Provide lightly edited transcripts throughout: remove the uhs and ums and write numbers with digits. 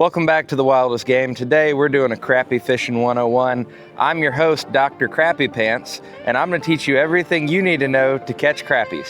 Welcome back to The Wildest Game. Today we're doing a crappie fishing 101. I'm your host, Dr. Crappie Pants, and I'm going to teach you everything you need to know to catch crappies.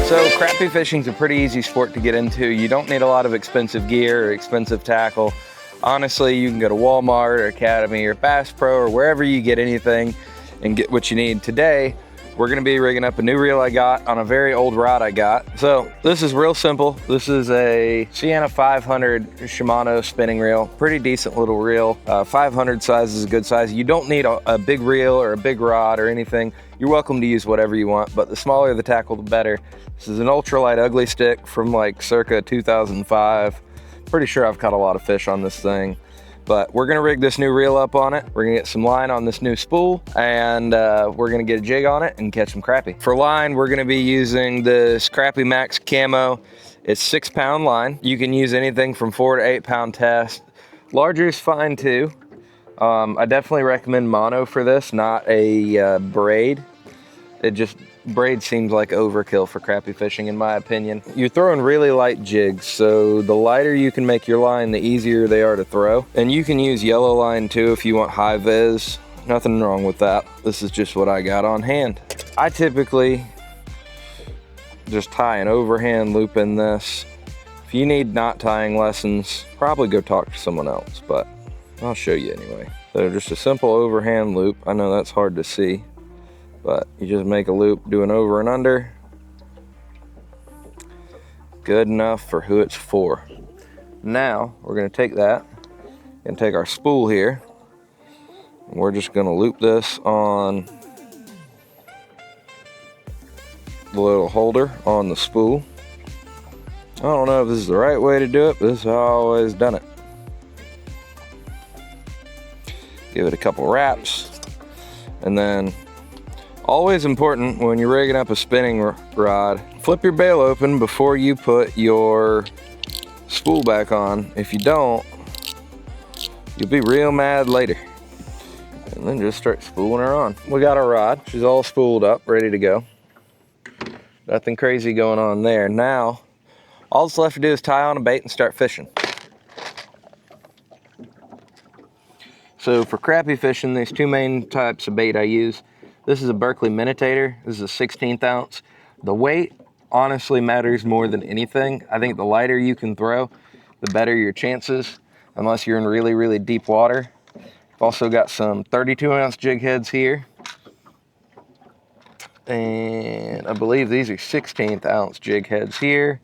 So crappie fishing is a pretty easy sport to get into. You don't need a lot of expensive gear or expensive tackle. Honestly, you can go to Walmart or Academy or Bass Pro or wherever you get anything and get what you need. Today, we're gonna be rigging up a new reel I got on a very old rod I got. So this is real simple. This is a Sienna 500 Shimano spinning reel. Pretty decent little reel. 500 size is a good size. You don't need a big reel or a big rod or anything. You're welcome to use whatever you want, but the smaller the tackle, the better. This is an ultralight ugly stick from like circa 2005. Pretty sure I've caught a lot of fish on this thing. But we're gonna rig this new reel up on it. We're gonna get some line on this new spool, and we're gonna get a jig on it and catch some crappie. For line, we're gonna be using this Crappie Max Camo. It's 6-pound line. You can use anything from 4 to 8 pound test. Larger is fine too. I definitely recommend mono for this, not a braid. Braid seems like overkill for crappie fishing in my opinion. You're throwing really light jigs, so the lighter you can make your line, the easier they are to throw. And you can use yellow line too if you want high vis. Nothing wrong with that. This is just what I got on hand. I typically just tie an overhand loop in this. If you need knot tying lessons, probably go talk to someone else, but I'll show you anyway. So just a simple overhand loop. I know that's hard to see, but you just make a loop, do an over and under. Good enough for who it's for. Now, we're gonna take that and take our spool here, and we're just gonna loop this on the little holder on the spool. I don't know if this is the right way to do it, but this is how I've always done it. Give it a couple wraps, and then always important when you're rigging up a spinning rod, flip your bail open before you put your spool back on. If you don't, you'll be real mad later. And then just start spooling her on. We got our rod. She's all spooled up, ready to go. Nothing crazy going on there. Now, all that's left to do is tie on a bait and start fishing. So for crappie fishing, there's two main types of bait I use. This is a Berkley Minitator. This is a 16th ounce. The weight honestly matters more than anything. I think the lighter you can throw, the better your chances, unless you're in really, really deep water. I've also got some 32 ounce jig heads here. And I believe these are 16th ounce jig heads here.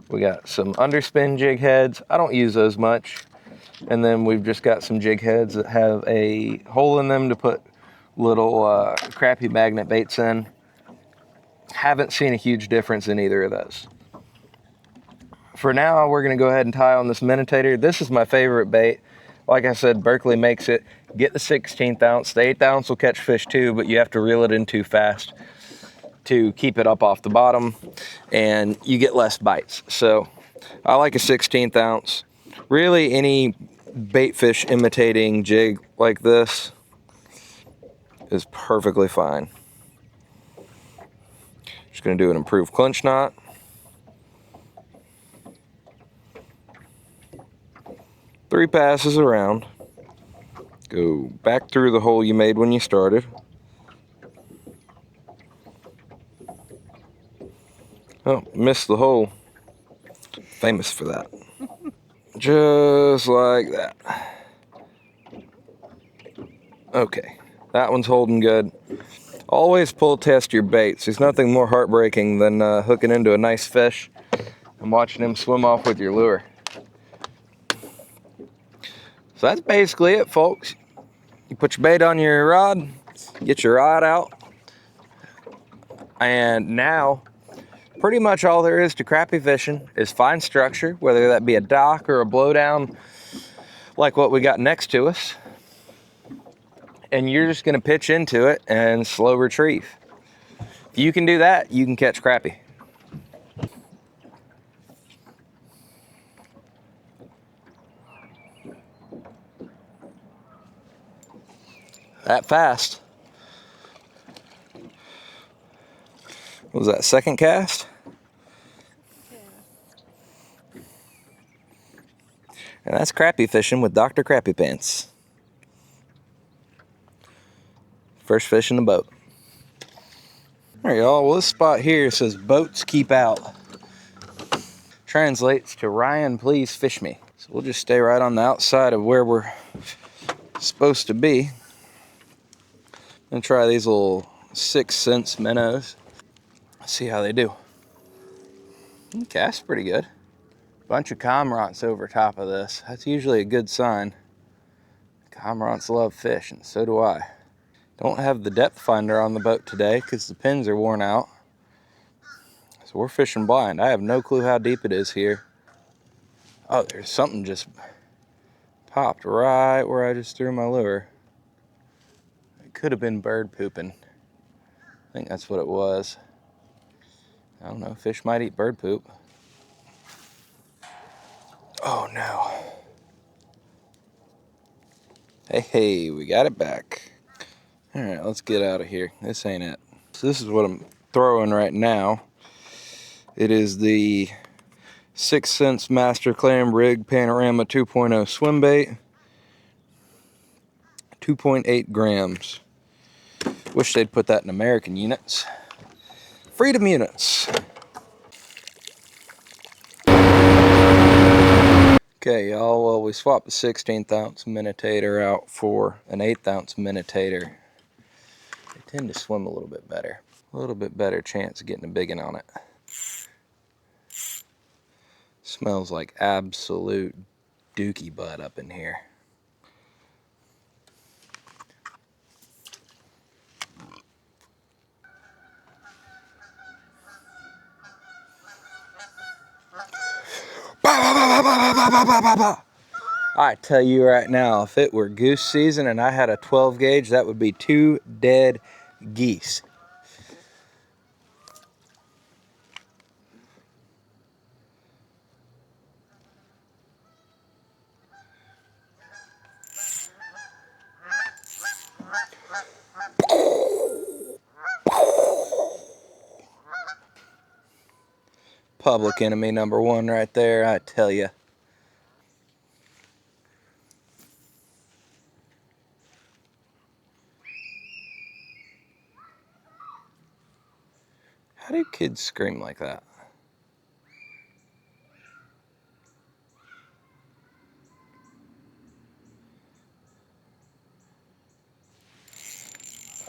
We got some underspin jig heads. I don't use those much. And then we've just got some jig heads that have a hole in them to put little crappie magnet baits in. Haven't seen a huge difference in either of those. For now, we're gonna go ahead and tie on this Minitator. This is my favorite bait. Like I said, Berkley makes it. Get the 16th ounce. The 8th ounce will catch fish too, but you have to reel it in too fast to keep it up off the bottom, and you get less bites. So I like a 16th ounce. Really, any bait fish imitating jig like this is perfectly fine. Just gonna do an improved clinch knot. Three passes around. Go back through the hole you made when you started. Oh, missed the hole. Famous for that. Just like that. Okay. That one's holding good. Always pull test your baits. There's nothing more heartbreaking than hooking into a nice fish and watching him swim off with your lure. So that's basically it, folks. You put your bait on your rod, get your rod out, and now pretty much all there is to crappie fishing is find structure, whether that be a dock or a blowdown like what we got next to us. And you're just gonna pitch into it and slow retrieve. If you can do that, you can catch crappie. That fast. What was that, second cast? Yeah. And that's crappie fishing with Dr. Crappie Pants. First fish in the boat. Alright y'all, well this spot here says boats keep out. Translates to Ryan, please fish me. So we'll just stay right on the outside of where we're supposed to be. And try these little 6 cents minnows. See how they do. Cast pretty good. Bunch of cormorants over top of this. That's usually a good sign. Cormorants love fish, and so do I. Don't have the depth finder on the boat today because the pins are worn out. So we're fishing blind. I have no clue how deep it is here. Oh, there's something just popped right where I just threw my lure. It could have been bird pooping. I think that's what it was. I don't know, fish might eat bird poop. Oh no. Hey, we got it back. Alright, let's get out of here. This ain't it. So this is what I'm throwing right now. It is the 6 cents Master Clam Rig Panorama 2.0 swim bait. 2.8 grams. Wish they'd put that in American units. Freedom units. Okay, y'all, well, we swapped the 16th ounce Minnotator out for an 8th ounce Minnotator. They tend to swim a little bit better. A little bit better chance of getting a big one on it. Smells like absolute dookie butt up in here. I tell you right now, if it were goose season and I had a 12 gauge, that would be 2 dead geese. Public enemy number 1 right there, I tell you. How do kids scream like that?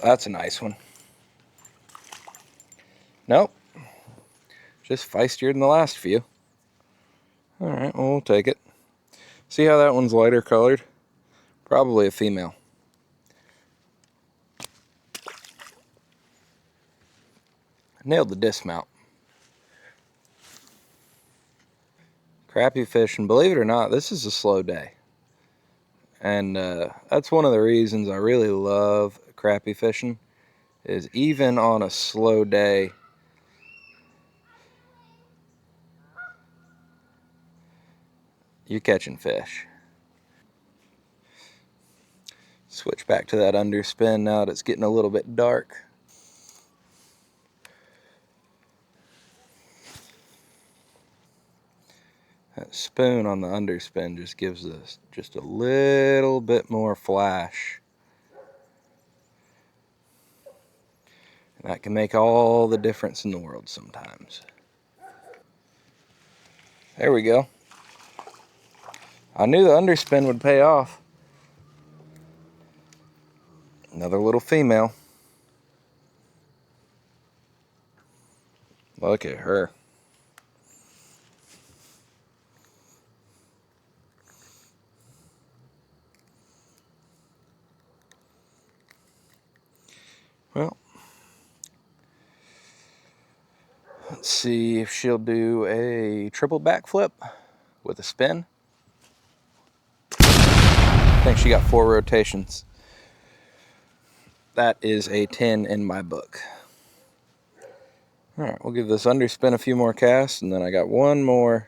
That's a nice one. Nope. Just feistier than the last few. Alright, well, we'll take it. See how that one's lighter colored? Probably a female. Nailed the dismount. Crappie fishing, believe it or not, this is a slow day. And that's one of the reasons I really love crappie fishing, is even on a slow day, you're catching fish. Switch back to that underspin now that it's getting a little bit dark. That spoon on the underspin just gives us just a little bit more flash. And that can make all the difference in the world sometimes. There we go. I knew the underspin would pay off. Another little female. Look at her. Well, let's see if she'll do a triple backflip with a spin. I think she got 4 rotations. That is a 10 in my book. Alright, we'll give this underspin a few more casts, and then I got one more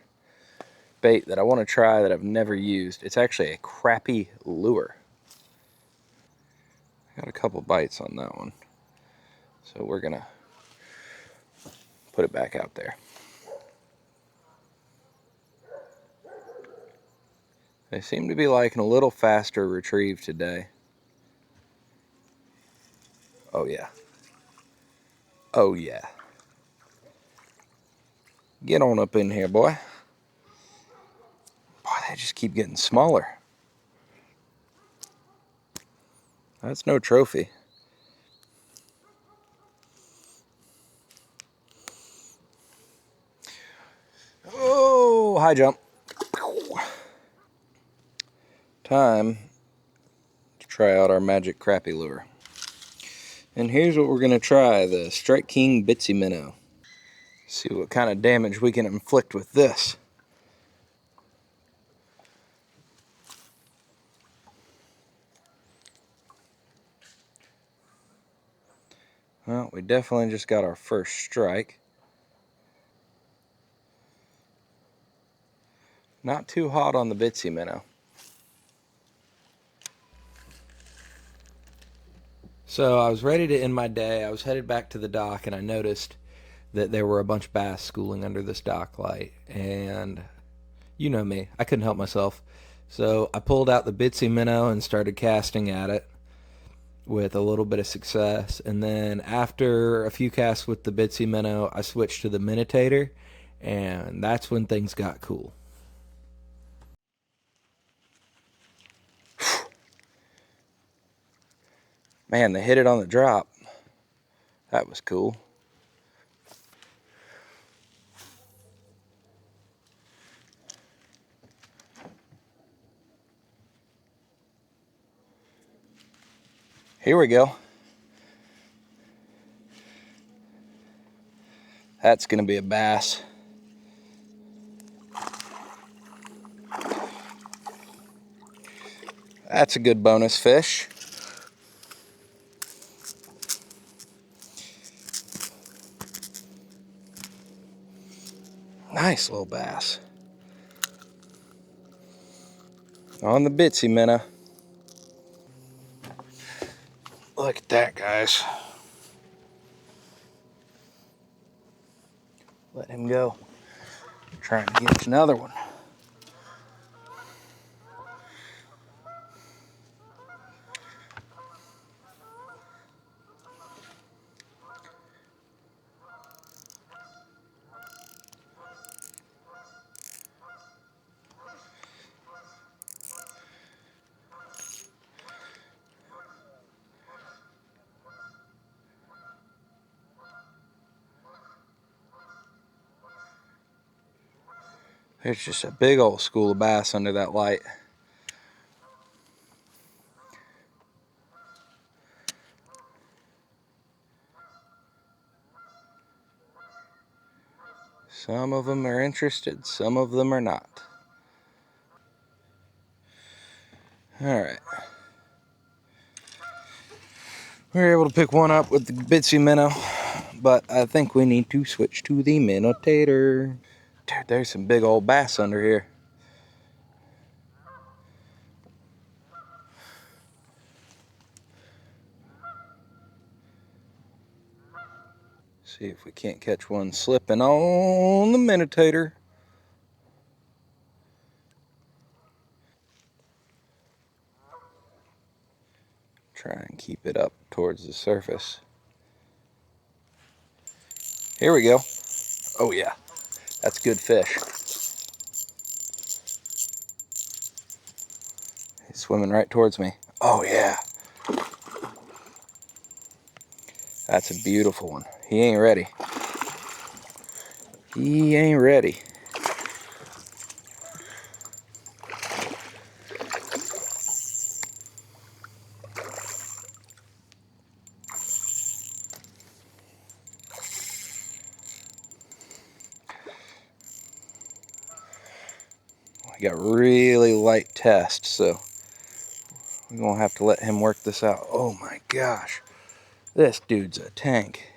bait that I want to try that I've never used. It's actually a crappie lure. Got a couple bites on that one. So we're gonna put it back out there. They seem to be liking a little faster retrieve today. Oh yeah. Oh yeah. Get on up in here, boy. Boy, they just keep getting smaller. That's no trophy. Oh, high jump. Time to try out our magic crappie lure. And here's what we're going to try, the Strike King Bitsy Minnow. See what kind of damage we can inflict with this. Well, we definitely just got our first strike. Not too hot on the Bitsy Minnow. So I was ready to end my day. I was headed back to the dock and I noticed that there were a bunch of bass schooling under this dock light. And you know me, I couldn't help myself. So I pulled out the Bitsy Minnow and started casting at it with a little bit of success. And then after a few casts with the Bitsy Minnow, I switched to the Minnotator, and that's when things got cool. Man, they hit it on the drop. That was cool. Here we go. That's going to be a bass. That's a good bonus fish. Nice little bass. On the Bitsy Minnow. Look at that, guys. Let him go. Trying to get another one. There's just a big old school of bass under that light. Some of them are interested, some of them are not. Alright. We were able to pick one up with the Bitsy Minnow, but I think we need to switch to the Minnotator. Dude, there's some big old bass under here. See if we can't catch one slipping on the Minnotator. Try and keep it up towards the surface. Here we go. Oh yeah, that's good fish. He's swimming right towards me. Oh yeah. That's a beautiful one. He ain't ready. He ain't ready. We got really light test, so we're gonna have to let him work this out. Oh my gosh, this dude's a tank.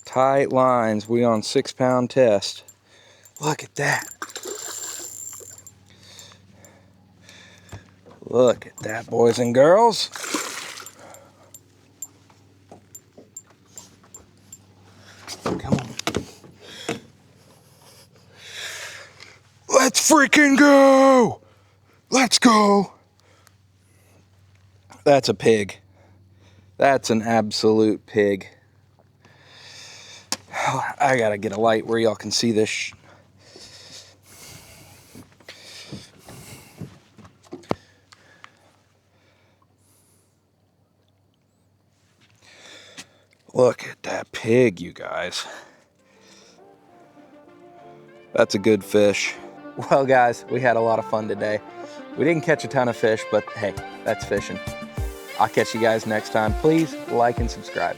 Tight lines, we on 6-pound test. Look at that. Look at that, boys and girls. Come on. Let's freaking go. Let's go. That's a pig. That's an absolute pig. I gotta get a light where y'all can see this. Look at that pig, you guys. That's a good fish. Well, guys, we had a lot of fun today. We didn't catch a ton of fish, but hey, that's fishing. I'll catch you guys next time. Please like and subscribe.